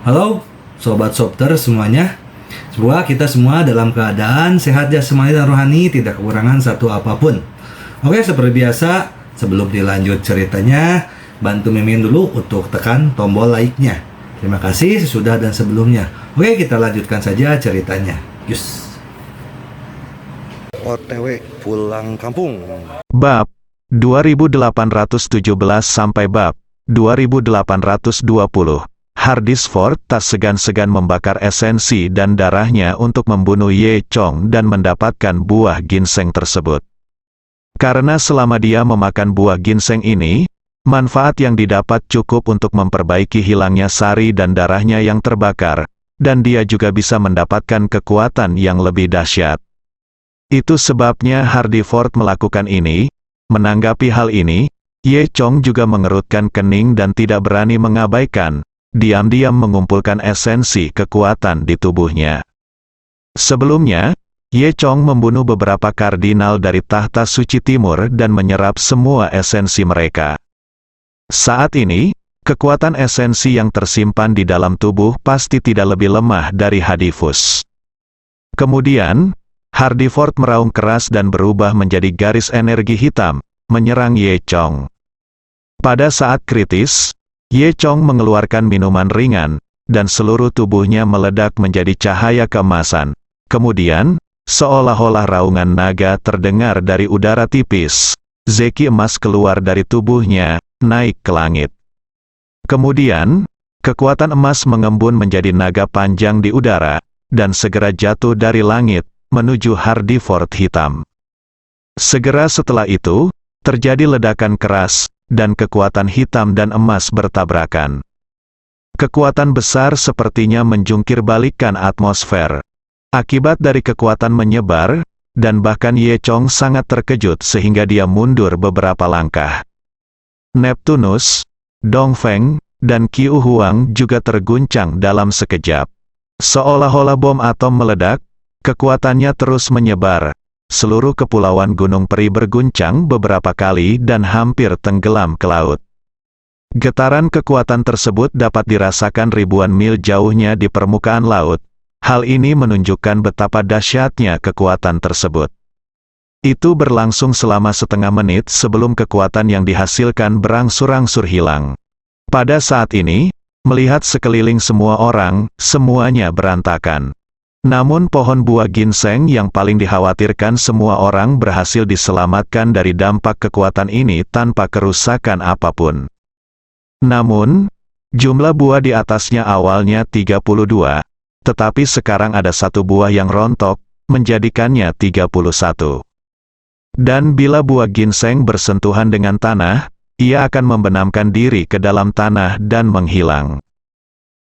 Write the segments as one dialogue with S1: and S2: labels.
S1: Halo, Sobat Sopter semuanya. Semoga kita semua dalam keadaan sehat jasmani dan rohani, tidak kekurangan satu apapun. Oke, seperti biasa, sebelum dilanjut ceritanya, bantu Mimin dulu untuk tekan tombol like-nya. Terima kasih sesudah dan sebelumnya. Oke, kita lanjutkan saja ceritanya. Yus.
S2: OTW pulang kampung.
S3: Bab 2817 sampai bab 2820. Hardisford tak segan-segan membakar esensi dan darahnya untuk membunuh Ye Chong dan mendapatkan buah ginseng tersebut. Karena selama dia memakan buah ginseng ini, manfaat yang didapat cukup untuk memperbaiki hilangnya sari dan darahnya yang terbakar, dan dia juga bisa mendapatkan kekuatan yang lebih dahsyat. Itu sebabnya Hardiford melakukan ini. Menanggapi hal ini, Ye Chong juga mengerutkan kening dan tidak berani mengabaikan, diam-diam mengumpulkan esensi kekuatan di tubuhnya. Sebelumnya, Ye Chong membunuh beberapa kardinal dari tahta suci timur dan menyerap semua esensi mereka. Saat ini, kekuatan esensi yang tersimpan di dalam tubuh pasti tidak lebih lemah dari Hadifus. Kemudian, Hardiford meraung keras dan berubah menjadi garis energi hitam, menyerang Ye Chong. Pada saat kritis, Ye Chong mengeluarkan minuman ringan, dan seluruh tubuhnya meledak menjadi cahaya keemasan. Kemudian, seolah-olah raungan naga terdengar dari udara tipis. Zeki emas keluar dari tubuhnya, naik ke langit. Kemudian, kekuatan emas mengembun menjadi naga panjang di udara, dan segera jatuh dari langit, menuju Hardiford hitam. Segera setelah itu, terjadi ledakan keras, dan kekuatan hitam dan emas bertabrakan. Kekuatan besar sepertinya menjungkir balikkan atmosfer. Akibat dari kekuatan menyebar, dan bahkan Ye Chong sangat terkejut sehingga dia mundur beberapa langkah. Neptunus, Dongfeng, dan Qiu Huang juga terguncang dalam sekejap. Seolah-olah bom atom meledak, kekuatannya terus menyebar. Seluruh kepulauan Gunung Peri berguncang beberapa kali dan hampir tenggelam ke laut. Getaran kekuatan tersebut dapat dirasakan ribuan mil jauhnya di permukaan laut. Hal ini menunjukkan betapa dahsyatnya kekuatan tersebut. Itu berlangsung selama setengah menit sebelum kekuatan yang dihasilkan berangsur-angsur hilang. Pada saat ini, melihat sekeliling semua orang, semuanya berantakan. Namun pohon buah ginseng yang paling dikhawatirkan semua orang berhasil diselamatkan dari dampak kekuatan ini tanpa kerusakan apapun. Namun, jumlah buah di atasnya awalnya 32, tetapi sekarang ada satu buah yang rontok, menjadikannya 31. Dan bila buah ginseng bersentuhan dengan tanah, ia akan membenamkan diri ke dalam tanah dan menghilang.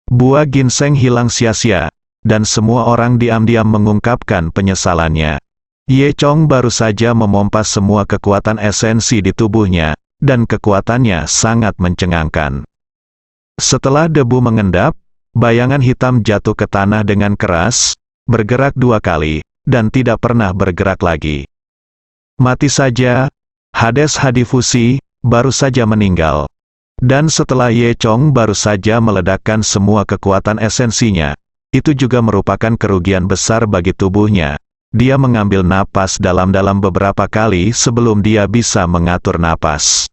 S3: Buah ginseng hilang sia-sia, dan semua orang diam-diam mengungkapkan penyesalannya. Ye Chong baru saja memompa semua kekuatan esensi di tubuhnya, dan kekuatannya sangat mencengangkan. Setelah debu mengendap, bayangan hitam jatuh ke tanah dengan keras, bergerak 2 kali, dan tidak pernah bergerak lagi. Mati saja, Hades Hadifusi, baru saja meninggal. Dan setelah Ye Chong baru saja meledakkan semua kekuatan esensinya, itu juga merupakan kerugian besar bagi tubuhnya. Dia mengambil napas dalam-dalam beberapa kali sebelum dia bisa mengatur napas.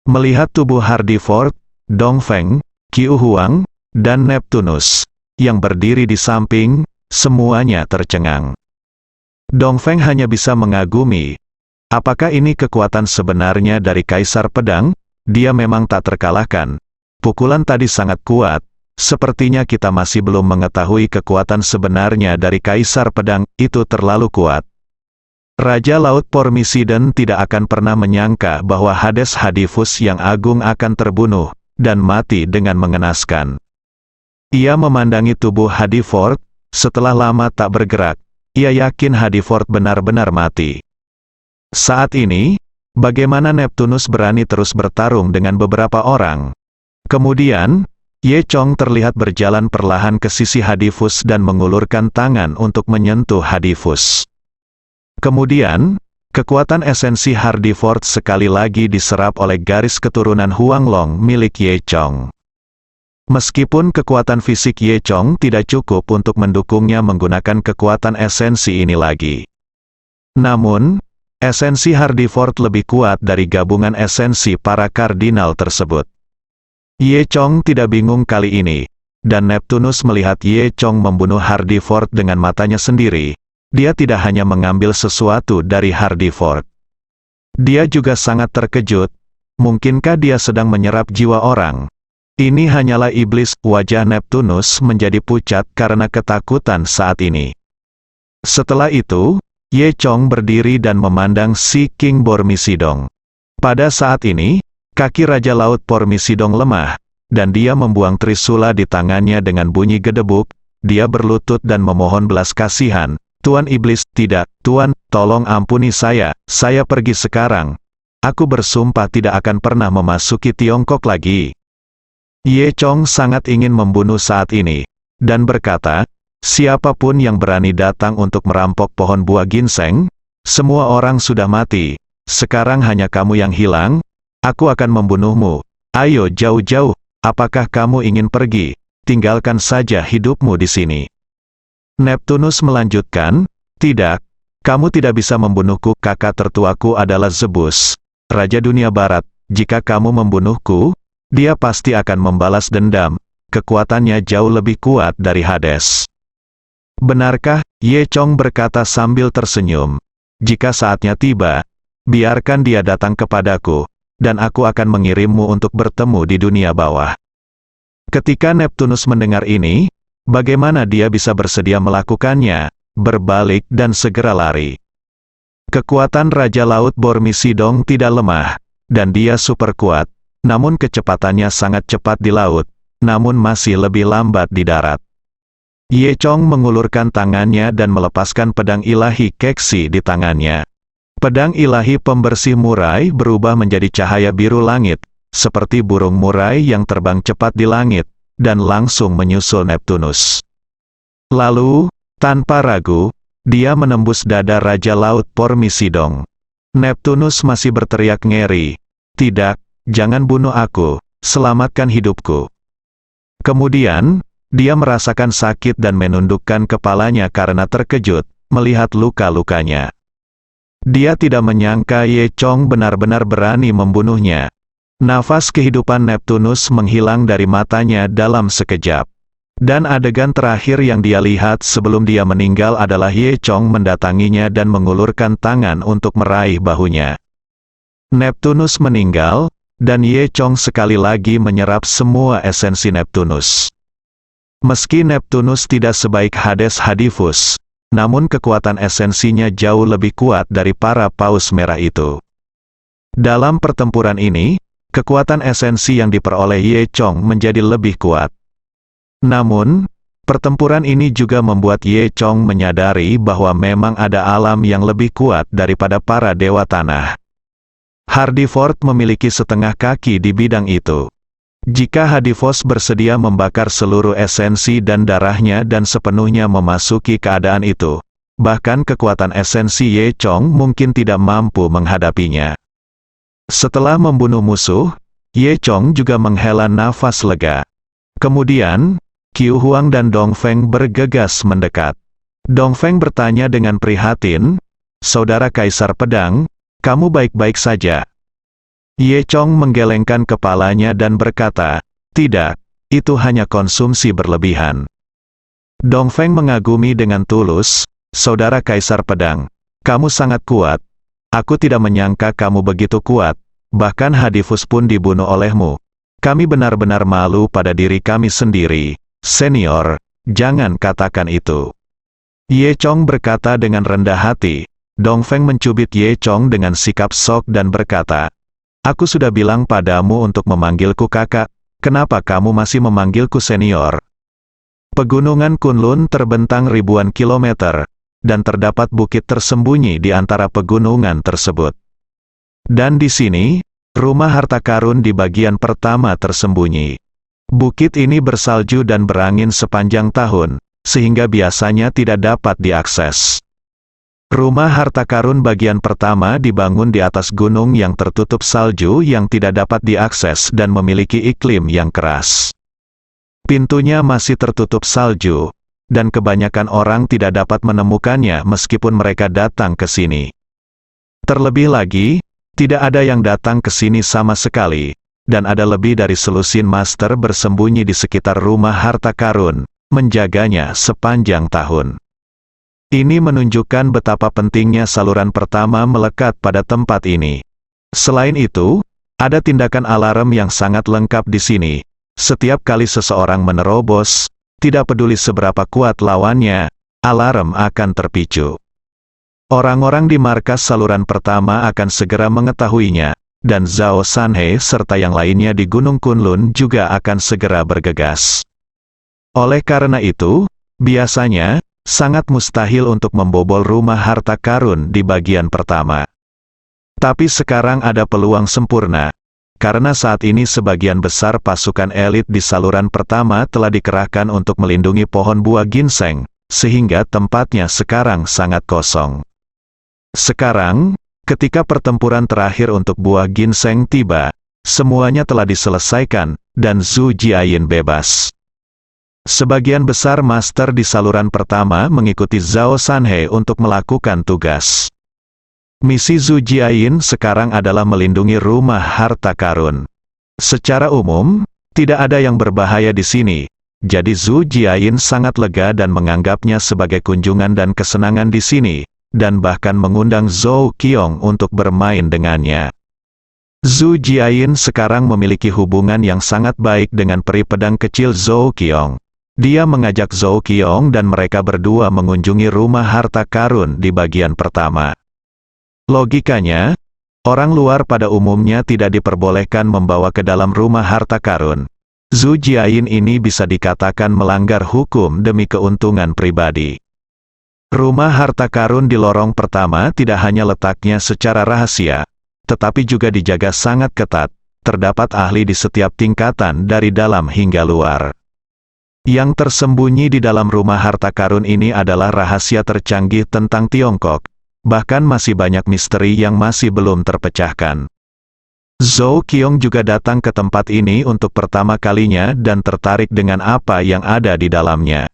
S3: Melihat tubuh Hardiford, Dongfeng, Qiu Huang, dan Neptunus, yang berdiri di samping, semuanya tercengang. Dongfeng hanya bisa mengagumi. Apakah ini kekuatan sebenarnya dari Kaisar Pedang? Dia memang tak terkalahkan. Pukulan tadi sangat kuat. Sepertinya kita masih belum mengetahui kekuatan sebenarnya dari Kaisar Pedang, itu terlalu kuat. Raja Laut Pormisiden tidak akan pernah menyangka bahwa Hades Hadifus yang agung akan terbunuh, dan mati dengan mengenaskan. Ia memandangi tubuh Hadiford, setelah lama tak bergerak, ia yakin Hadiford benar-benar mati. Saat ini, bagaimana Neptunus berani terus bertarung dengan beberapa orang? Kemudian, Ye Chong terlihat berjalan perlahan ke sisi Hadifus dan mengulurkan tangan untuk menyentuh Hadifus. Kemudian, kekuatan esensi Hardiford sekali lagi diserap oleh garis keturunan Huanglong milik Ye Chong. Meskipun kekuatan fisik Ye Chong tidak cukup untuk mendukungnya menggunakan kekuatan esensi ini lagi. Namun, esensi Hardyford lebih kuat dari gabungan esensi para kardinal tersebut. Ye Chong tidak bingung kali ini, dan Neptunus melihat Ye Chong membunuh Hardyford dengan matanya sendiri. Dia tidak hanya mengambil sesuatu dari Hardyford. Dia juga sangat terkejut. Mungkinkah dia sedang menyerap jiwa orang? Ini hanyalah iblis. Wajah Neptunus menjadi pucat karena ketakutan saat ini. Setelah itu, Ye Chong berdiri dan memandang si King Bormisidong. Pada saat ini, kaki Raja Laut Pormisidong lemah, dan dia membuang trisula di tangannya dengan bunyi gedebuk. Dia berlutut dan memohon belas kasihan. Tuan Iblis, tidak, Tuan, tolong ampuni saya pergi sekarang. Aku bersumpah tidak akan pernah memasuki Tiongkok lagi. Ye Chong sangat ingin membunuh saat ini, dan berkata, siapapun yang berani datang untuk merampok pohon buah ginseng, semua orang sudah mati, sekarang hanya kamu yang hilang, aku akan membunuhmu. Ayo jauh-jauh, apakah kamu ingin pergi? Tinggalkan saja hidupmu di sini. Neptunus melanjutkan, tidak, kamu tidak bisa membunuhku. Kakak tertuaku adalah Zeus, Raja Dunia Barat. Jika kamu membunuhku, dia pasti akan membalas dendam. Kekuatannya jauh lebih kuat dari Hades. Benarkah? Ye Chong berkata sambil tersenyum. Jika saatnya tiba, biarkan dia datang kepadaku, dan aku akan mengirimmu untuk bertemu di dunia bawah. Ketika Neptunus mendengar ini, bagaimana dia bisa bersedia melakukannya, berbalik dan segera lari. Kekuatan Raja Laut Bormisidong tidak lemah, dan dia super kuat, namun kecepatannya sangat cepat di laut, namun masih lebih lambat di darat. Ye Chong mengulurkan tangannya dan melepaskan pedang ilahi Keksi di tangannya. Pedang ilahi pembersih murai berubah menjadi cahaya biru langit, seperti burung murai yang terbang cepat di langit, dan langsung menyusul Neptunus. Lalu, tanpa ragu, dia menembus dada Raja Laut Pormisidong. Neptunus masih berteriak ngeri, tidak, jangan bunuh aku, selamatkan hidupku. Kemudian, dia merasakan sakit dan menundukkan kepalanya karena terkejut, melihat luka-lukanya. Dia tidak menyangka Ye Chong benar-benar berani membunuhnya. Nafas kehidupan Neptunus menghilang dari matanya dalam sekejap. Dan adegan terakhir yang dia lihat sebelum dia meninggal adalah Ye Chong mendatanginya dan mengulurkan tangan untuk meraih bahunya. Neptunus meninggal, dan Ye Chong sekali lagi menyerap semua esensi Neptunus. Meski Neptunus tidak sebaik Hades Hadifus, namun kekuatan esensinya jauh lebih kuat dari para paus merah itu. Dalam pertempuran ini, kekuatan esensi yang diperoleh Ye Chong menjadi lebih kuat. Namun, pertempuran ini juga membuat Ye Chong menyadari bahwa memang ada alam yang lebih kuat daripada para dewa tanah. Hardyford memiliki setengah kaki di bidang itu. Jika Hadifos bersedia membakar seluruh esensi dan darahnya dan sepenuhnya memasuki keadaan itu, bahkan kekuatan esensi Ye Chong mungkin tidak mampu menghadapinya. Setelah membunuh musuh, Ye Chong juga menghela nafas lega. Kemudian, Qiu Huang dan Dong Feng bergegas mendekat. Dong Feng bertanya dengan prihatin, "Saudara Kaisar Pedang, kamu baik-baik saja?" Ye Chong menggelengkan kepalanya dan berkata, "Tidak, itu hanya konsumsi berlebihan." Dong Feng mengagumi dengan tulus, "Saudara Kaisar Pedang, kamu sangat kuat. Aku tidak menyangka kamu begitu kuat, bahkan Hadifus pun dibunuh olehmu. Kami benar-benar malu pada diri kami sendiri. Senior, jangan katakan itu." Ye Chong berkata dengan rendah hati. Dong Feng mencubit Ye Chong dengan sikap sok dan berkata, "Aku sudah bilang padamu untuk memanggilku kakak, kenapa kamu masih memanggilku senior?" Pegunungan Kunlun terbentang ribuan kilometer, dan terdapat bukit tersembunyi di antara pegunungan tersebut. Dan di sini, rumah harta karun di bagian pertama tersembunyi. Bukit ini bersalju dan berangin sepanjang tahun, sehingga biasanya tidak dapat diakses. Rumah harta karun bagian pertama dibangun di atas gunung yang tertutup salju yang tidak dapat diakses dan memiliki iklim yang keras. Pintunya masih tertutup salju, dan kebanyakan orang tidak dapat menemukannya meskipun mereka datang ke sini. Terlebih lagi, tidak ada yang datang ke sini sama sekali, dan ada lebih dari selusin master bersembunyi di sekitar rumah harta karun, menjaganya sepanjang tahun. Ini menunjukkan betapa pentingnya saluran pertama melekat pada tempat ini. Selain itu, ada tindakan alarm yang sangat lengkap di sini. Setiap kali seseorang menerobos, tidak peduli seberapa kuat lawannya, alarm akan terpicu. Orang-orang di markas saluran pertama akan segera mengetahuinya, dan Zhao Sanhe serta yang lainnya di Gunung Kunlun juga akan segera bergegas. Oleh karena itu, biasanya, sangat mustahil untuk membobol rumah harta karun di bagian pertama. Tapi sekarang ada peluang sempurna. Karena saat ini sebagian besar pasukan elit di saluran pertama telah dikerahkan untuk melindungi pohon buah ginseng, sehingga tempatnya sekarang sangat kosong. Sekarang, ketika pertempuran terakhir untuk buah ginseng tiba, semuanya telah diselesaikan, dan Zhu Jiayin bebas. Sebagian besar master di saluran pertama mengikuti Zhao Sanhe untuk melakukan tugas. Misi Zhu Jiayin sekarang adalah melindungi rumah harta karun. Secara umum, tidak ada yang berbahaya di sini, jadi Zhu Jiayin sangat lega dan menganggapnya sebagai kunjungan dan kesenangan di sini, dan bahkan mengundang Zhou Qiong untuk bermain dengannya. Zhu Jiayin sekarang memiliki hubungan yang sangat baik dengan peri pedang kecil Zhou Qiong. Dia mengajak Zhou Qiong dan mereka berdua mengunjungi rumah harta karun di bagian pertama. Logikanya, orang luar pada umumnya tidak diperbolehkan membawa ke dalam rumah harta karun. Zhu Jiayin ini bisa dikatakan melanggar hukum demi keuntungan pribadi. Rumah harta karun di lorong pertama tidak hanya letaknya secara rahasia, tetapi juga dijaga sangat ketat. Terdapat ahli di setiap tingkatan dari dalam hingga luar. Yang tersembunyi di dalam rumah harta karun ini adalah rahasia tercanggih tentang Tiongkok. Bahkan masih banyak misteri yang masih belum terpecahkan. Zhou Qiong juga datang ke tempat ini untuk pertama kalinya dan tertarik dengan apa yang ada di dalamnya.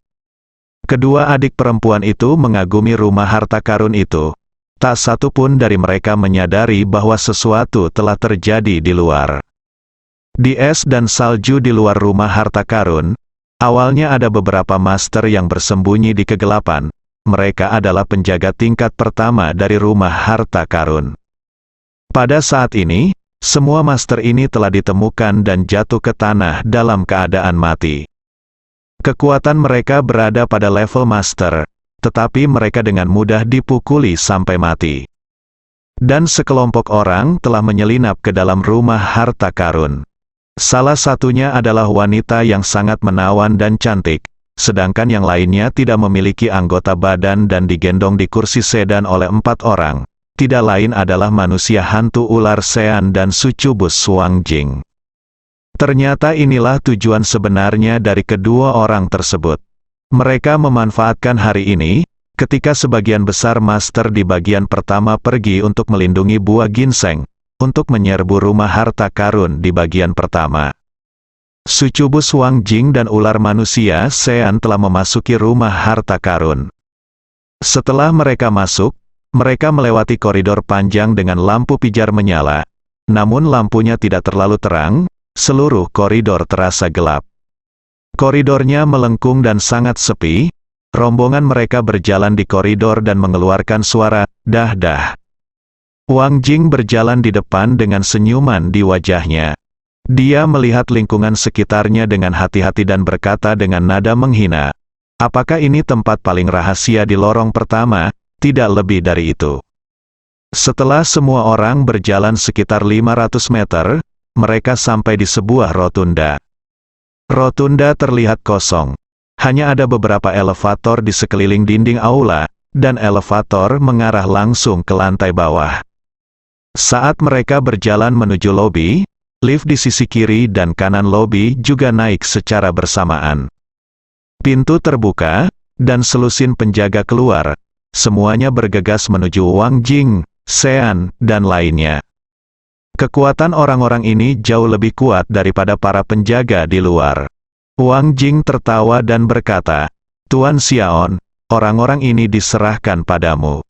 S3: Kedua adik perempuan itu mengagumi rumah harta karun itu. Tak satu pun dari mereka menyadari bahwa sesuatu telah terjadi di luar. Di es dan salju di luar rumah harta karun, awalnya ada beberapa master yang bersembunyi di kegelapan. Mereka adalah penjaga tingkat pertama dari rumah harta karun. Pada saat ini, semua master ini telah ditemukan dan jatuh ke tanah dalam keadaan mati. Kekuatan mereka berada pada level master, tetapi mereka dengan mudah dipukuli sampai mati. Dan sekelompok orang telah menyelinap ke dalam rumah harta karun. Salah satunya adalah wanita yang sangat menawan dan cantik. Sedangkan yang lainnya tidak memiliki anggota badan dan digendong di kursi sedan oleh 4 orang. Tidak lain adalah manusia hantu ular Sean dan sucubus Suangjing. Ternyata inilah tujuan sebenarnya dari kedua orang tersebut. Mereka memanfaatkan hari ini, ketika sebagian besar master di bagian pertama pergi untuk melindungi buah ginseng, untuk menyerbu rumah harta karun di bagian pertama. Sucubus Suangjing dan ular manusia Sean telah memasuki rumah harta karun. Setelah mereka masuk, mereka melewati koridor panjang dengan lampu pijar menyala. Namun lampunya tidak terlalu terang, seluruh koridor terasa gelap. Koridornya melengkung dan sangat sepi. Rombongan mereka berjalan di koridor dan mengeluarkan suara dah-dah. Wang Jing berjalan di depan dengan senyuman di wajahnya. Dia melihat lingkungan sekitarnya dengan hati-hati dan berkata dengan nada menghina, "Apakah ini tempat paling rahasia di lorong pertama? Tidak lebih dari itu." Setelah semua orang berjalan sekitar 500 meter, mereka sampai di sebuah rotunda. Rotunda terlihat kosong. Hanya ada beberapa elevator di sekeliling dinding aula, dan elevator mengarah langsung ke lantai bawah. Saat mereka berjalan menuju lobi, lift di sisi kiri dan kanan lobi juga naik secara bersamaan. Pintu terbuka, dan selusin penjaga keluar. Semuanya bergegas menuju Wang Jing, Sean, dan lainnya. Kekuatan orang-orang ini jauh lebih kuat daripada para penjaga di luar. Wang Jing tertawa dan berkata, "Tuan Xiaon, orang-orang ini diserahkan padamu."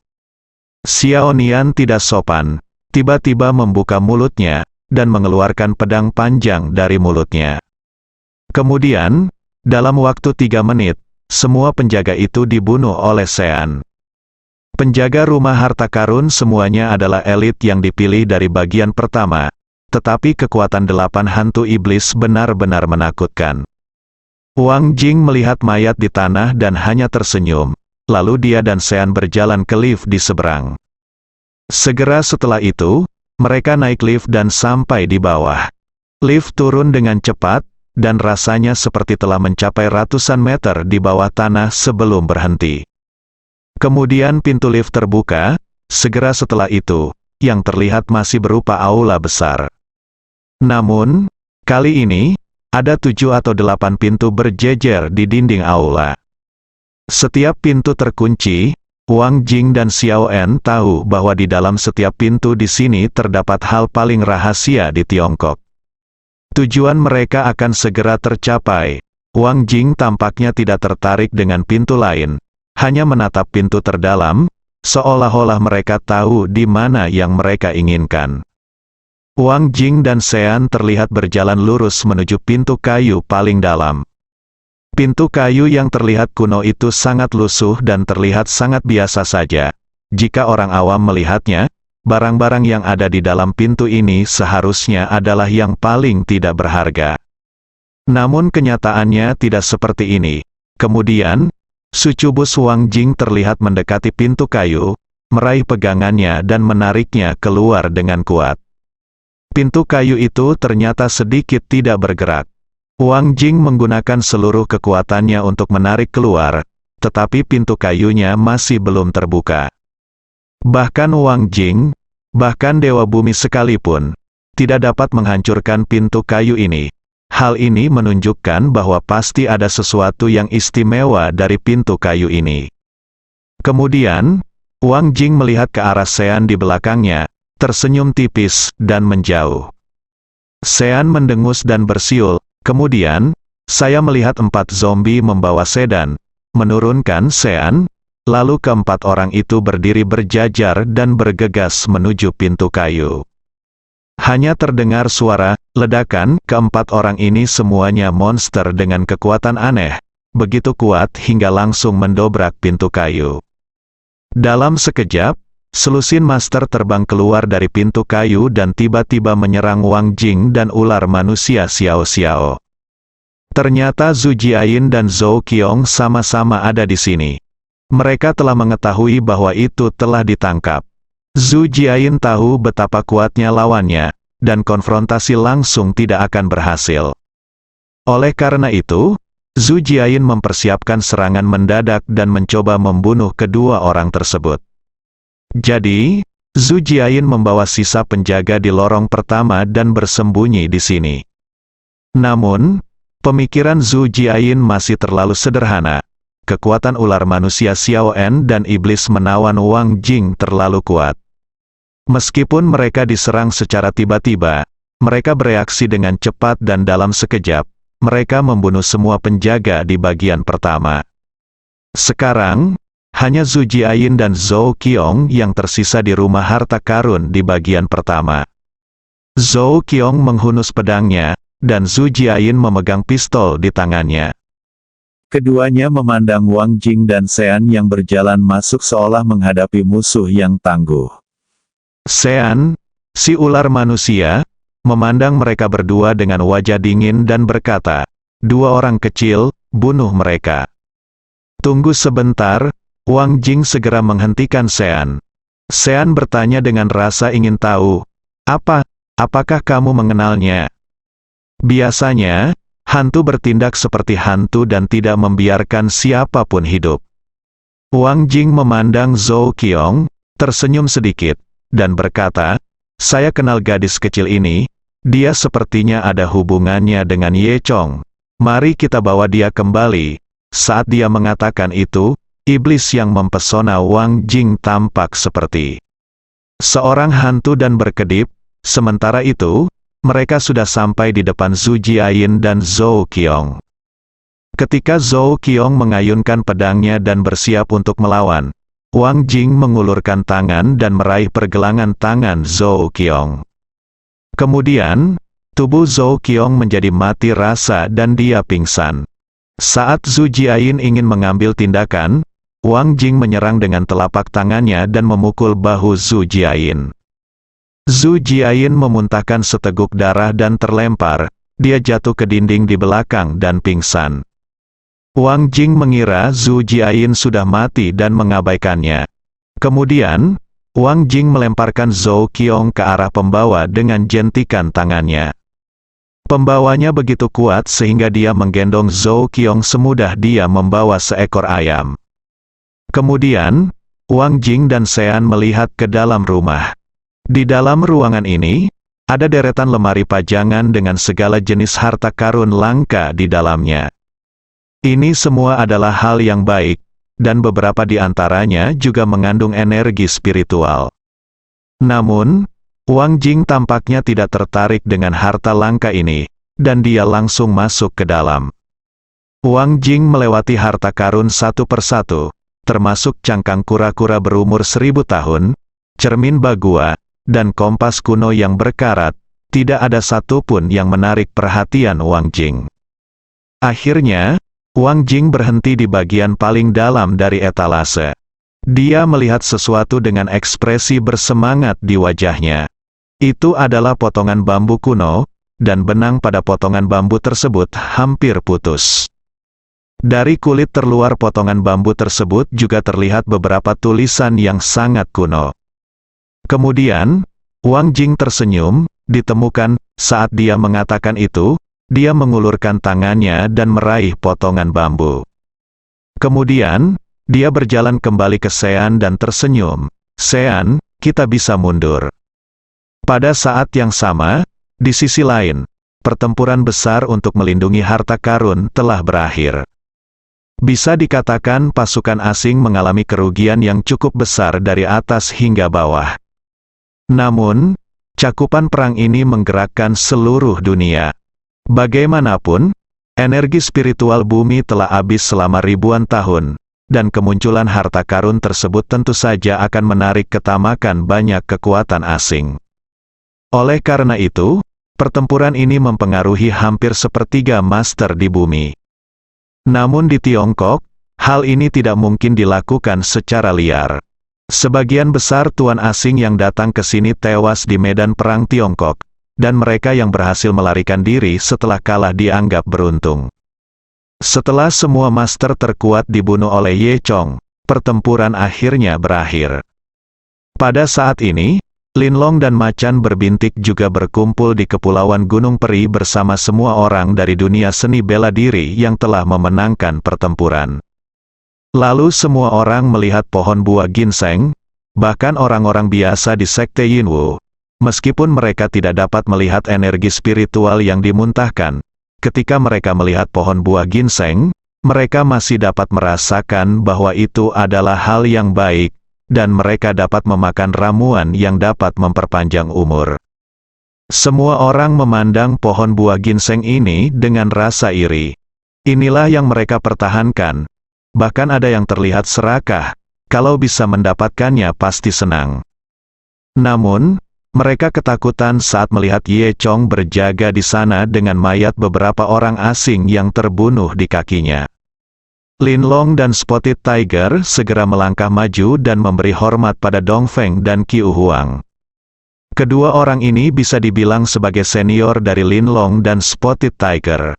S3: Xiaonian tidak sopan, tiba-tiba membuka mulutnya, dan mengeluarkan pedang panjang dari mulutnya. Kemudian, dalam waktu 3 menit, semua penjaga itu dibunuh oleh Sean. Penjaga rumah harta karun semuanya adalah elit yang dipilih dari bagian pertama, tetapi kekuatan 8 hantu iblis benar-benar menakutkan. Wang Jing melihat mayat di tanah dan hanya tersenyum, lalu dia dan Sean berjalan ke lift di seberang. Segera setelah itu, mereka naik lift dan sampai di bawah. Lift turun dengan cepat, dan rasanya seperti telah mencapai ratusan meter di bawah tanah sebelum berhenti. Kemudian pintu lift terbuka, segera setelah itu, yang terlihat masih berupa aula besar. Namun, kali ini, ada 7 atau 8 pintu berjejer di dinding aula. Setiap pintu terkunci. Wang Jing dan Xiaoen tahu bahwa di dalam setiap pintu di sini terdapat hal paling rahasia di Tiongkok. Tujuan mereka akan segera tercapai. Wang Jing tampaknya tidak tertarik dengan pintu lain, hanya menatap pintu terdalam, seolah-olah mereka tahu di mana yang mereka inginkan. Wang Jing dan Sean terlihat berjalan lurus menuju pintu kayu paling dalam. Pintu kayu yang terlihat kuno itu sangat lusuh dan terlihat sangat biasa saja. Jika orang awam melihatnya, barang-barang yang ada di dalam pintu ini seharusnya adalah yang paling tidak berharga. Namun kenyataannya tidak seperti ini. Kemudian, sucubus Wang Jing terlihat mendekati pintu kayu, meraih pegangannya dan menariknya keluar dengan kuat. Pintu kayu itu ternyata sedikit tidak bergerak. Wang Jing menggunakan seluruh kekuatannya untuk menarik keluar, tetapi pintu kayunya masih belum terbuka. Bahkan Wang Jing, bahkan Dewa Bumi sekalipun, tidak dapat menghancurkan pintu kayu ini. Hal ini menunjukkan bahwa pasti ada sesuatu yang istimewa dari pintu kayu ini. Kemudian, Wang Jing melihat ke arah Sean di belakangnya, tersenyum tipis, dan menjauh. Sean mendengus dan bersiul. Kemudian, saya melihat 4 zombie membawa sedan, menurunkan Sean, lalu keempat orang itu berdiri berjajar dan bergegas menuju pintu kayu. Hanya terdengar suara ledakan. Keempat orang ini semuanya monster dengan kekuatan aneh, begitu kuat hingga langsung mendobrak pintu kayu. Dalam sekejap, selusin master terbang keluar dari pintu kayu dan tiba-tiba menyerang Wang Jing dan ular manusia Xiao Xiao. Ternyata Zhu Jiayin dan Zhou Qiong sama-sama ada di sini. Mereka telah mengetahui bahwa itu telah ditangkap. Zhu Jiayin tahu betapa kuatnya lawannya, dan konfrontasi langsung tidak akan berhasil. Oleh karena itu, Zhu Jiayin mempersiapkan serangan mendadak dan mencoba membunuh kedua orang tersebut. Jadi, Zhu Jiayin membawa sisa penjaga di lorong pertama dan bersembunyi di sini. Namun, pemikiran Zhu Jiayin masih terlalu sederhana. Kekuatan ular manusia Xiaoen dan iblis menawan Wang Jing terlalu kuat. Meskipun mereka diserang secara tiba-tiba, mereka bereaksi dengan cepat dan dalam sekejap, mereka membunuh semua penjaga di bagian pertama. Sekarang, hanya Zhu Jiayin dan Zhou Qiong yang tersisa di rumah harta karun di bagian pertama. Zhou Qiong menghunus pedangnya, dan Zhu Jiayin memegang pistol di tangannya. Keduanya memandang Wang Jing dan Sean yang berjalan masuk seolah menghadapi musuh yang tangguh. Sean, si ular manusia, memandang mereka berdua dengan wajah dingin dan berkata, "Dua orang kecil, bunuh mereka." "Tunggu sebentar." Wang Jing segera menghentikan Sean. Sean bertanya dengan rasa ingin tahu, apakah kamu mengenalnya?" Biasanya, hantu bertindak seperti hantu dan tidak membiarkan siapapun hidup. Wang Jing memandang Zhou Qiong, tersenyum sedikit, dan berkata, "Saya kenal gadis kecil ini, dia sepertinya ada hubungannya dengan Ye Chong. Mari kita bawa dia kembali." Saat dia mengatakan itu, iblis yang mempesona Wang Jing tampak seperti seorang hantu dan berkedip. Sementara itu, mereka sudah sampai di depan Zhu Jiayin dan Zhou Qiong. Ketika Zhou Qiong mengayunkan pedangnya dan bersiap untuk melawan, Wang Jing mengulurkan tangan dan meraih pergelangan tangan Zhou Qiong. Kemudian, tubuh Zhou Qiong menjadi mati rasa dan dia pingsan. Saat Zhu Jiayin ingin mengambil tindakan, Wang Jing menyerang dengan telapak tangannya dan memukul bahu Zhu Jiayin. Zhu Jiayin memuntahkan seteguk darah dan terlempar, dia jatuh ke dinding di belakang dan pingsan. Wang Jing mengira Zhu Jiayin sudah mati dan mengabaikannya. Kemudian, Wang Jing melemparkan Zhou Qiong ke arah pembawa dengan jentikan tangannya. Pembawanya begitu kuat sehingga dia menggendong Zhou Qiong semudah dia membawa seekor ayam. Kemudian, Wang Jing dan Sean melihat ke dalam rumah. Di dalam ruangan ini, ada deretan lemari pajangan dengan segala jenis harta karun langka di dalamnya. Ini semua adalah hal yang baik, dan beberapa di antaranya juga mengandung energi spiritual. Namun, Wang Jing tampaknya tidak tertarik dengan harta langka ini, dan dia langsung masuk ke dalam. Wang Jing melewati harta karun satu persatu, termasuk cangkang kura-kura berumur 1000 tahun, cermin bagua, dan kompas kuno yang berkarat. Tidak ada satupun yang menarik perhatian Wang Jing. Akhirnya, Wang Jing berhenti di bagian paling dalam dari etalase. Dia melihat sesuatu dengan ekspresi bersemangat di wajahnya. Itu adalah potongan bambu kuno, dan benang pada potongan bambu tersebut hampir putus. Dari kulit terluar potongan bambu tersebut juga terlihat beberapa tulisan yang sangat kuno. Kemudian, Wang Jing tersenyum, ditemukan, saat dia mengatakan itu, dia mengulurkan tangannya dan meraih potongan bambu. Kemudian, dia berjalan kembali ke Sean dan tersenyum. Sean, kita bisa mundur. Pada saat yang sama, di sisi lain, pertempuran besar untuk melindungi harta karun telah berakhir. Bisa dikatakan pasukan asing mengalami kerugian yang cukup besar dari atas hingga bawah. Namun, cakupan perang ini menggerakkan seluruh dunia. Bagaimanapun, energi spiritual bumi telah habis selama ribuan tahun, dan kemunculan harta karun tersebut tentu saja akan menarik ketamakan banyak kekuatan asing. Oleh karena itu, pertempuran ini mempengaruhi hampir sepertiga master di bumi. Namun di Tiongkok, hal ini tidak mungkin dilakukan secara liar. Sebagian besar tuan asing yang datang ke sini tewas di medan perang Tiongkok, dan mereka yang berhasil melarikan diri setelah kalah dianggap beruntung. Setelah semua master terkuat dibunuh oleh Ye Chong, pertempuran akhirnya berakhir. Pada saat ini, Lin Long dan Macan Berbintik juga berkumpul di Kepulauan Gunung Peri bersama semua orang dari dunia seni bela diri yang telah memenangkan pertempuran. Lalu semua orang melihat pohon buah ginseng, bahkan orang-orang biasa di Sekte Yinwu. Meskipun mereka tidak dapat melihat energi spiritual yang dimuntahkan, ketika mereka melihat pohon buah ginseng, mereka masih dapat merasakan bahwa itu adalah hal yang baik, dan mereka dapat memakan ramuan yang dapat memperpanjang umur. Semua orang memandang pohon buah ginseng ini dengan rasa iri. Inilah yang mereka pertahankan. Bahkan ada yang terlihat serakah, kalau bisa mendapatkannya pasti senang. Namun, mereka ketakutan saat melihat Ye Chong berjaga di sana dengan mayat beberapa orang asing yang terbunuh di kakinya. Lin Long dan Spotted Tiger segera melangkah maju dan memberi hormat pada Dong Feng dan Qiu Huang. Kedua orang ini bisa dibilang sebagai senior dari Lin Long dan Spotted Tiger.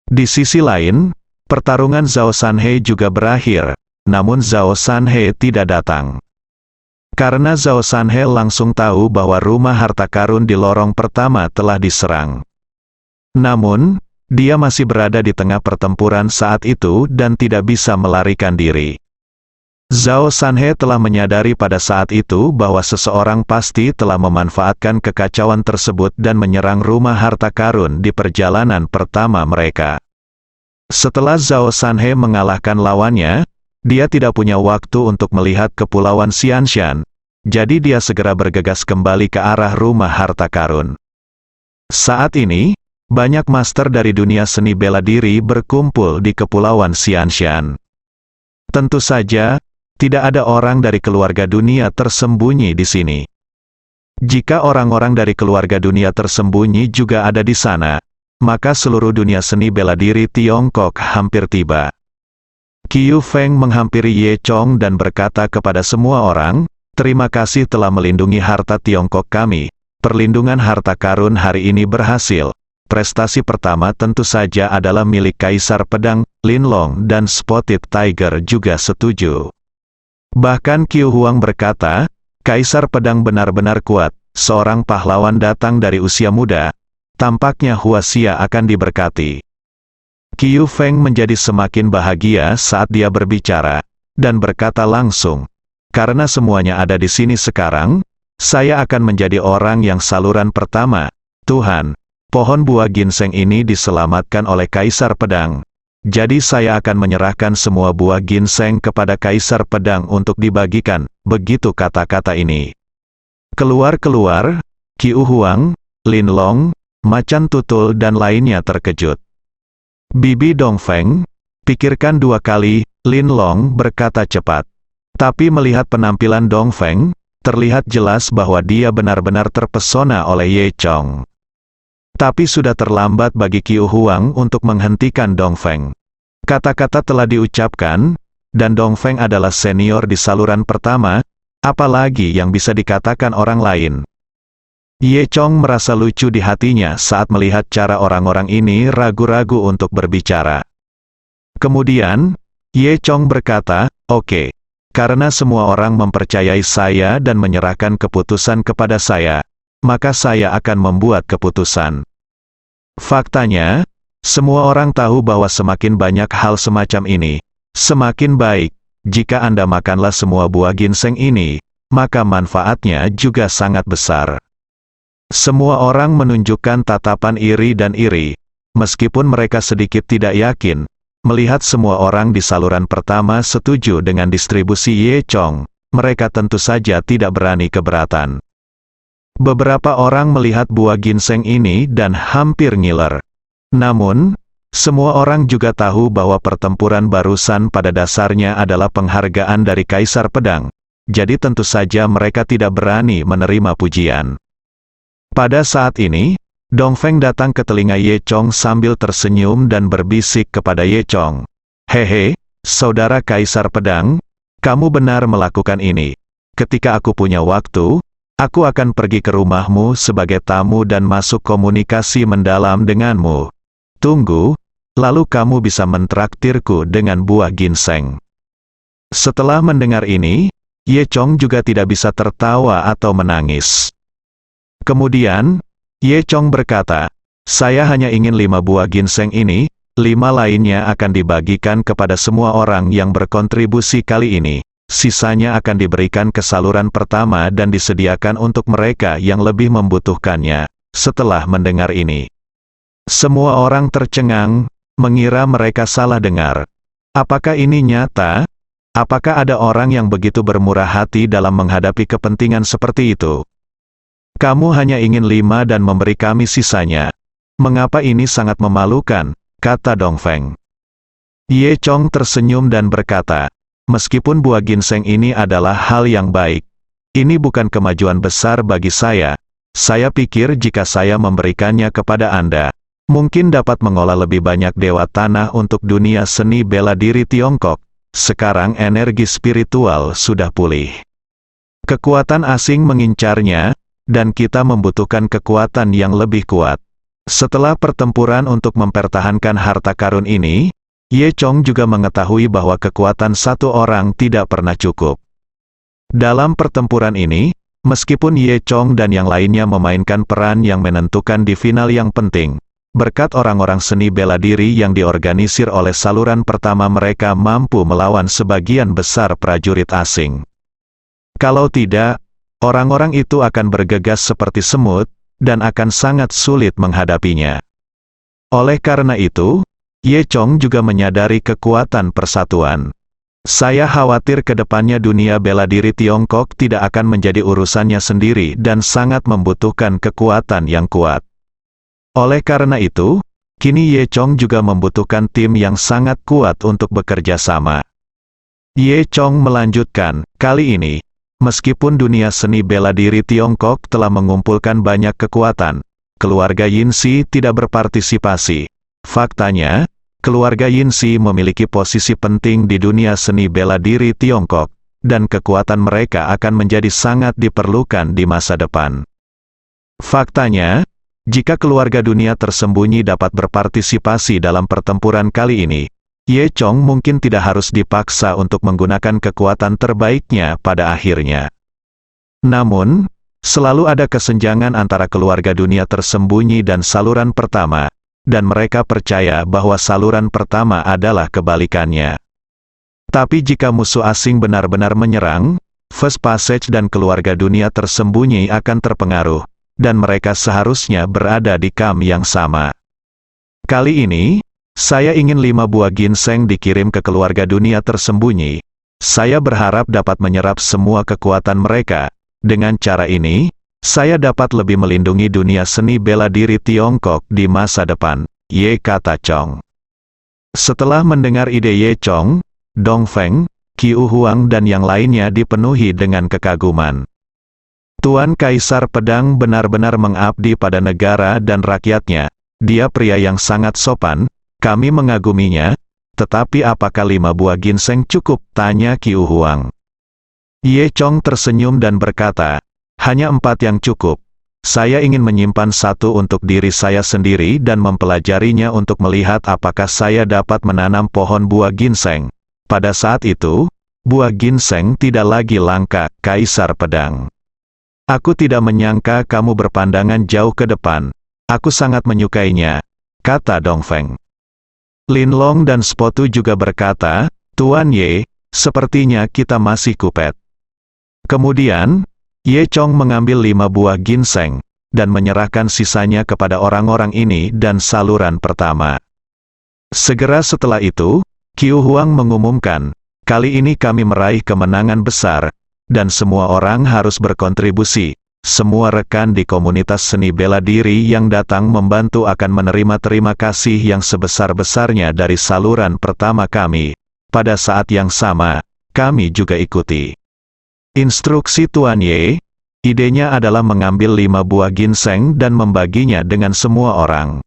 S3: Di sisi lain, pertarungan Zhao Sanhe juga berakhir, namun Zhao Sanhe tidak datang. Karena Zhao Sanhe langsung tahu bahwa rumah harta karun di lorong pertama telah diserang. Namun, dia masih berada di tengah pertempuran saat itu dan tidak bisa melarikan diri. Zhao Sanhe telah menyadari pada saat itu bahwa seseorang pasti telah memanfaatkan kekacauan tersebut dan menyerang rumah harta karun di perjalanan pertama mereka. Setelah Zhao Sanhe mengalahkan lawannya, dia tidak punya waktu untuk melihat Kepulauan Xianshan, jadi dia segera bergegas kembali ke arah rumah harta karun. Saat ini, banyak master dari dunia seni bela diri berkumpul di Kepulauan Xianshan. Tentu saja, tidak ada orang dari keluarga dunia tersembunyi di sini. Jika orang-orang dari keluarga dunia tersembunyi juga ada di sana, maka seluruh dunia seni bela diri Tiongkok hampir tiba. Qiu Feng menghampiri Ye Chong dan berkata kepada semua orang, "Terima kasih telah melindungi harta Tiongkok kami. Perlindungan harta karun hari ini berhasil. Prestasi pertama tentu saja adalah milik Kaisar Pedang, Lin Long dan Spotted Tiger juga setuju." Bahkan Qiu Huang berkata, "Kaisar Pedang benar-benar kuat, seorang pahlawan datang dari usia muda. Tampaknya Huaxia akan diberkati." Qiu Feng menjadi semakin bahagia saat dia berbicara, dan berkata langsung, "Karena semuanya ada di sini sekarang, saya akan menjadi orang yang saluran pertama. Tuhan, pohon buah ginseng ini diselamatkan oleh Kaisar Pedang. Jadi saya akan menyerahkan semua buah ginseng kepada Kaisar Pedang untuk dibagikan." Begitu kata-kata ini keluar, Qiu Huang, Lin Long, Macan Tutul dan lainnya terkejut. "Bibi Dongfeng, pikirkan 2 kali," Lin Long berkata cepat. Tapi melihat penampilan Dongfeng, terlihat jelas bahwa dia benar-benar terpesona oleh Ye Chong. Tapi sudah terlambat bagi Qiu Huang untuk menghentikan Dongfeng. Kata-kata telah diucapkan, dan Dongfeng adalah senior di saluran pertama, apalagi yang bisa dikatakan orang lain. Ye Chong merasa lucu di hatinya saat melihat cara orang-orang ini ragu-ragu untuk berbicara. Kemudian, Ye Chong berkata, "Oke, karena semua orang mempercayai saya dan menyerahkan keputusan kepada saya, maka saya akan membuat keputusan. Faktanya, semua orang tahu bahwa semakin banyak hal semacam ini, semakin baik. Jika Anda makanlah semua buah ginseng ini, maka manfaatnya juga sangat besar." Semua orang menunjukkan tatapan iri dan iri, meskipun mereka sedikit tidak yakin. Melihat semua orang di saluran pertama setuju dengan distribusi Ye Chong, mereka tentu saja tidak berani keberatan. Beberapa orang melihat buah ginseng ini dan hampir ngiler. Namun, semua orang juga tahu bahwa pertempuran barusan pada dasarnya adalah penghargaan dari Kaisar Pedang, jadi tentu saja mereka tidak berani menerima pujian. Pada saat ini, Dongfeng datang ke telinga Ye Chong sambil tersenyum dan berbisik kepada Ye Chong, "Hehe, saudara Kaisar Pedang, kamu benar melakukan ini. Ketika aku punya waktu, aku akan pergi ke rumahmu sebagai tamu dan masuk komunikasi mendalam denganmu. Tunggu, lalu kamu bisa mentraktirku dengan buah ginseng." Setelah mendengar ini, Ye Chong juga tidak bisa tertawa atau menangis. Kemudian, Ye Chong berkata, "Saya hanya ingin 5 buah ginseng ini, 5 lainnya akan dibagikan kepada semua orang yang berkontribusi kali ini. Sisanya akan diberikan ke saluran pertama dan disediakan untuk mereka yang lebih membutuhkannya." Setelah mendengar ini, semua orang tercengang, mengira mereka salah dengar. Apakah ini nyata? Apakah ada orang yang begitu bermurah hati dalam menghadapi kepentingan seperti itu? "Kamu hanya ingin 5 dan memberi kami sisanya. Mengapa ini sangat memalukan?" kata Dongfeng. Ye Chong tersenyum dan berkata, "Meskipun buah ginseng ini adalah hal yang baik, ini bukan kemajuan besar bagi saya. Saya pikir jika saya memberikannya kepada Anda, mungkin dapat mengolah lebih banyak dewa tanah untuk dunia seni bela diri Tiongkok. Sekarang energi spiritual sudah pulih. Kekuatan asing mengincarnya, dan kita membutuhkan kekuatan yang lebih kuat." Setelah pertempuran untuk mempertahankan harta karun ini, Ye Chong juga mengetahui bahwa kekuatan satu orang tidak pernah cukup. Dalam pertempuran ini, meskipun Ye Chong dan yang lainnya memainkan peran yang menentukan di final yang penting, berkat orang-orang seni bela diri yang diorganisir oleh saluran pertama mereka mampu melawan sebagian besar prajurit asing. Kalau tidak, orang-orang itu akan bergegas seperti semut, dan akan sangat sulit menghadapinya. Oleh karena itu, Ye Chong juga menyadari kekuatan persatuan. "Saya khawatir ke depannya dunia bela diri Tiongkok tidak akan menjadi urusannya sendiri dan sangat membutuhkan kekuatan yang kuat. Oleh karena itu, kini Ye Chong juga membutuhkan tim yang sangat kuat untuk bekerja sama. Ye Chong melanjutkan, kali ini, meskipun dunia seni bela diri Tiongkok telah mengumpulkan banyak kekuatan, keluarga Yinsi tidak berpartisipasi. Faktanya, keluarga Yinsi memiliki posisi penting di dunia seni bela diri Tiongkok, dan kekuatan mereka akan menjadi sangat diperlukan di masa depan. Faktanya, jika keluarga dunia tersembunyi dapat berpartisipasi dalam pertempuran kali ini, Ye Chong mungkin tidak harus dipaksa untuk menggunakan kekuatan terbaiknya pada akhirnya. Namun, selalu ada kesenjangan antara keluarga dunia tersembunyi dan saluran pertama, dan mereka percaya bahwa saluran pertama adalah kebalikannya. Tapi jika musuh asing benar-benar menyerang, First Passage dan keluarga dunia tersembunyi akan terpengaruh, dan mereka seharusnya berada di kam yang sama. Kali ini, saya ingin 5 buah ginseng dikirim ke keluarga dunia tersembunyi. Saya berharap dapat menyerap semua kekuatan mereka. Dengan cara ini, saya dapat lebih melindungi dunia seni bela diri Tiongkok di masa depan, Ye kata Chong. Setelah mendengar ide Ye Chong, Dongfeng, Qiu Huang dan yang lainnya dipenuhi dengan kekaguman. Tuan Kaisar Pedang benar-benar mengabdi pada negara dan rakyatnya. Dia pria yang sangat sopan. Kami mengaguminya, tetapi apakah 5 buah ginseng cukup? Tanya Qiu Huang. Ye Chong tersenyum dan berkata, hanya 4 yang cukup. Saya ingin menyimpan 1 untuk diri saya sendiri dan mempelajarinya untuk melihat apakah saya dapat menanam pohon buah ginseng. Pada saat itu, buah ginseng tidak lagi langka, Kaisar Pedang. Aku tidak menyangka kamu berpandangan jauh ke depan. Aku sangat menyukainya, kata Dongfeng. Lin Long dan Spotu juga berkata, Tuan Ye, sepertinya kita masih kupet. Kemudian, Ye Chong mengambil 5 buah ginseng, dan menyerahkan sisanya kepada orang-orang ini dan saluran pertama. Segera setelah itu, Qiu Huang mengumumkan, kali ini kami meraih kemenangan besar, dan semua orang harus berkontribusi. Semua rekan di komunitas seni bela diri yang datang membantu akan menerima terima kasih yang sebesar-besarnya dari saluran pertama kami. Pada saat yang sama, kami juga ikuti instruksi Tuan Ye. Idenya adalah mengambil 5 buah ginseng dan membaginya dengan semua orang.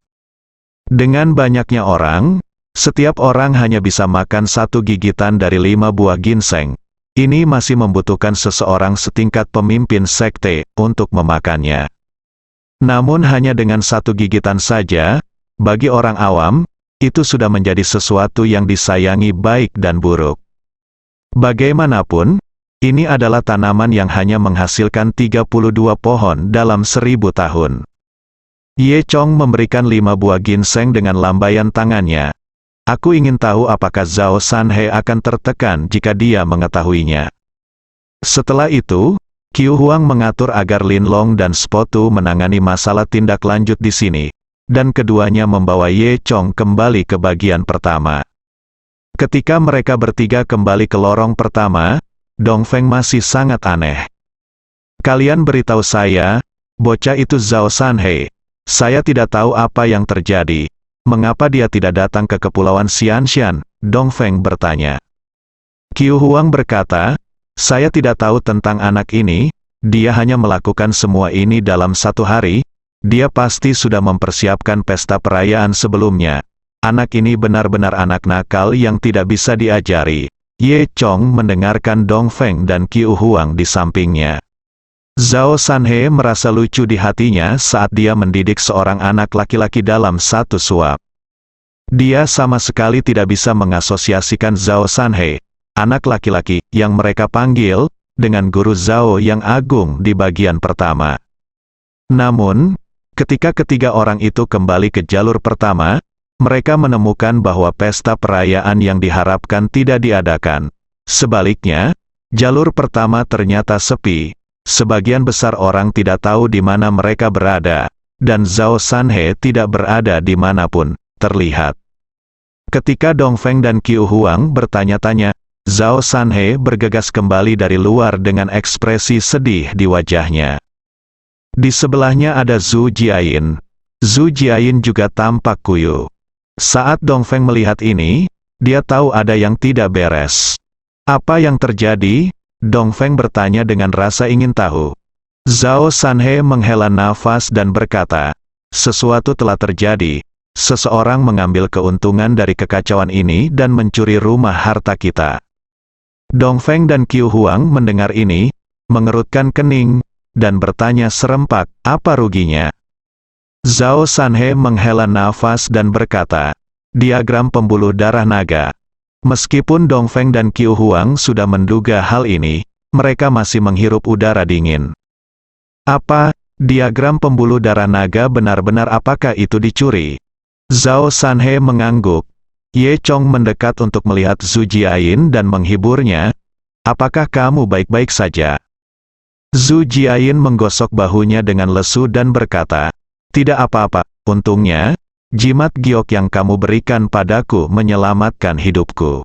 S3: Dengan banyaknya orang, setiap orang hanya bisa makan 1 gigitan dari 5 buah ginseng. Ini masih membutuhkan seseorang setingkat pemimpin sekte untuk memakannya. Namun hanya dengan 1 gigitan saja, bagi orang awam, itu sudah menjadi sesuatu yang disayangi baik dan buruk. Bagaimanapun, ini adalah tanaman yang hanya menghasilkan 32 pohon dalam 1000 tahun. Ye Chong memberikan 5 buah ginseng dengan lambaian tangannya. Aku ingin tahu apakah Zhao Sanhe akan tertekan jika dia mengetahuinya. Setelah itu, Qiu Huang mengatur agar Lin Long dan Spotu menangani masalah tindak lanjut di sini, dan keduanya membawa Ye Chong kembali ke bagian pertama. Ketika mereka bertiga kembali ke lorong pertama, Dongfeng masih sangat aneh. Kalian beritahu saya, bocah itu Zhao Sanhe. Saya tidak tahu apa yang terjadi. Mengapa dia tidak datang ke kepulauan Xianshan? Dongfeng bertanya. Qiu Huang berkata, saya tidak tahu tentang anak ini, dia hanya melakukan semua ini dalam 1 hari, dia pasti sudah mempersiapkan pesta perayaan sebelumnya. Anak ini benar-benar anak nakal yang tidak bisa diajari. Ye Chong mendengarkan Dongfeng dan Qiu Huang di sampingnya. Zhao Sanhe merasa lucu di hatinya saat dia mendidik seorang anak laki-laki dalam 1 suap. Dia sama sekali tidak bisa mengasosiasikan Zhao Sanhe, anak laki-laki yang mereka panggil, dengan guru Zhao yang agung di bagian pertama. Namun, ketika ketiga orang itu kembali ke jalur pertama, mereka menemukan bahwa pesta perayaan yang diharapkan tidak diadakan. Sebaliknya, jalur pertama ternyata sepi. Sebagian besar orang tidak tahu di mana mereka berada, dan Zhao Sanhe tidak berada di manapun terlihat. Ketika Dongfeng dan Qiu Huang bertanya-tanya, Zhao Sanhe bergegas kembali dari luar dengan ekspresi sedih di wajahnya. Di sebelahnya ada Zhu Jiayin. Zhu Jiayin juga tampak kuyu. Saat Dongfeng melihat ini, dia tahu ada yang tidak beres. Apa yang terjadi? Dongfeng bertanya dengan rasa ingin tahu. Zhao Sanhe menghela nafas dan berkata, sesuatu telah terjadi. Seseorang mengambil keuntungan dari kekacauan ini dan mencuri rumah harta kita. Dongfeng dan Qiu Huang mendengar ini, mengerutkan kening, dan bertanya serempak, apa ruginya? Zhao Sanhe menghela nafas dan berkata, diagram pembuluh darah naga. Meskipun Dongfeng dan Qiu Huang sudah menduga hal ini, mereka masih menghirup udara dingin. Apa, diagram pembuluh darah naga benar-benar apakah itu dicuri? Zhao Sanhe mengangguk. Ye Chong mendekat untuk melihat Zhu Jiayin dan menghiburnya. Apakah kamu baik-baik saja? Zhu Jiayin menggosok bahunya dengan lesu dan berkata, tidak apa-apa, untungnya, jimat giok yang kamu berikan padaku menyelamatkan hidupku.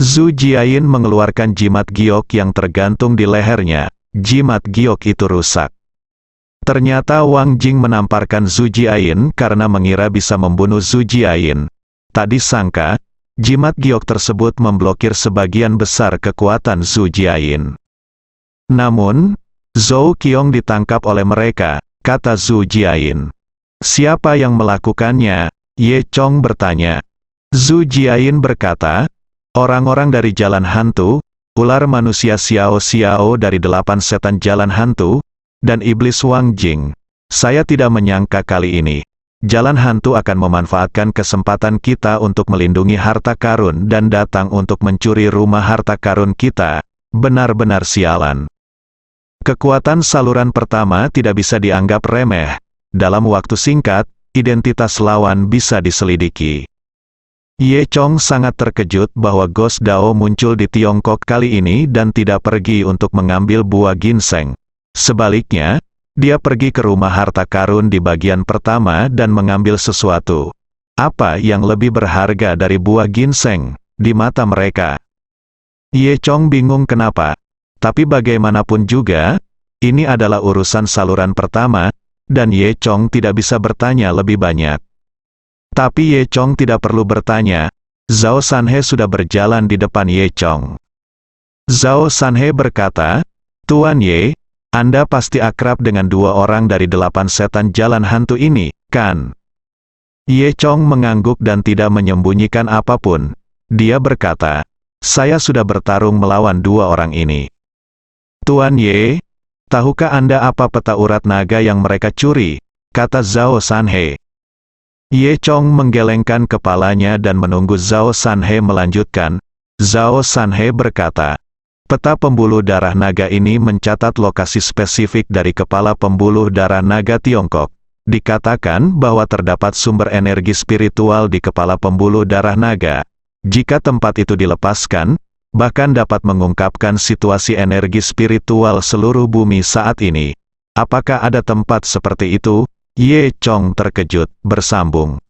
S3: Zhu Jiayin mengeluarkan jimat giok yang tergantung di lehernya. Jimat giok itu rusak. Ternyata Wang Jing menamparkan Zhu Jiayin karena mengira bisa membunuh Zhu Jiayin. Tak disangka, jimat giok tersebut memblokir sebagian besar kekuatan Zhu Jiayin. Namun, Zhou Qiong ditangkap oleh mereka, kata Zhu Jiayin. Siapa yang melakukannya? Ye Chong bertanya. Zhu Jiayin berkata, orang-orang dari jalan hantu, ular manusia Xiao Xiao dari 8 setan jalan hantu, dan iblis Wang Jing. Saya tidak menyangka kali ini, jalan hantu akan memanfaatkan kesempatan kita untuk melindungi harta karun dan datang untuk mencuri rumah harta karun kita. Benar-benar sialan. Kekuatan saluran pertama tidak bisa dianggap remeh. Dalam waktu singkat, identitas lawan bisa diselidiki. Ye Chong sangat terkejut bahwa Ghost Dao muncul di Tiongkok kali ini dan tidak pergi untuk mengambil buah ginseng. Sebaliknya, dia pergi ke rumah harta karun di bagian pertama dan mengambil sesuatu. Apa yang lebih berharga dari buah ginseng di mata mereka? Ye Chong bingung kenapa. Tapi bagaimanapun juga, ini adalah urusan saluran pertama, dan Ye Chong tidak bisa bertanya lebih banyak. Tapi Ye Chong tidak perlu bertanya. Zhao Sanhe sudah berjalan di depan Ye Chong. Zhao Sanhe berkata, Tuan Ye, Anda pasti akrab dengan 2 orang dari 8 setan jalan hantu ini, kan? Ye Chong mengangguk dan tidak menyembunyikan apapun. Dia berkata, saya sudah bertarung melawan 2 orang ini. Tuan Ye, tahukah Anda apa peta urat naga yang mereka curi? Kata Zhao Sanhe. Ye Chong menggelengkan kepalanya dan menunggu Zhao Sanhe melanjutkan. Zhao Sanhe berkata, peta pembuluh darah naga ini mencatat lokasi spesifik dari kepala pembuluh darah naga Tiongkok. Dikatakan bahwa terdapat sumber energi spiritual di kepala pembuluh darah naga. Jika tempat itu dilepaskan, bahkan dapat mengungkapkan situasi energi spiritual seluruh bumi saat ini. Apakah ada tempat seperti itu? Ye Chong terkejut, bersambung.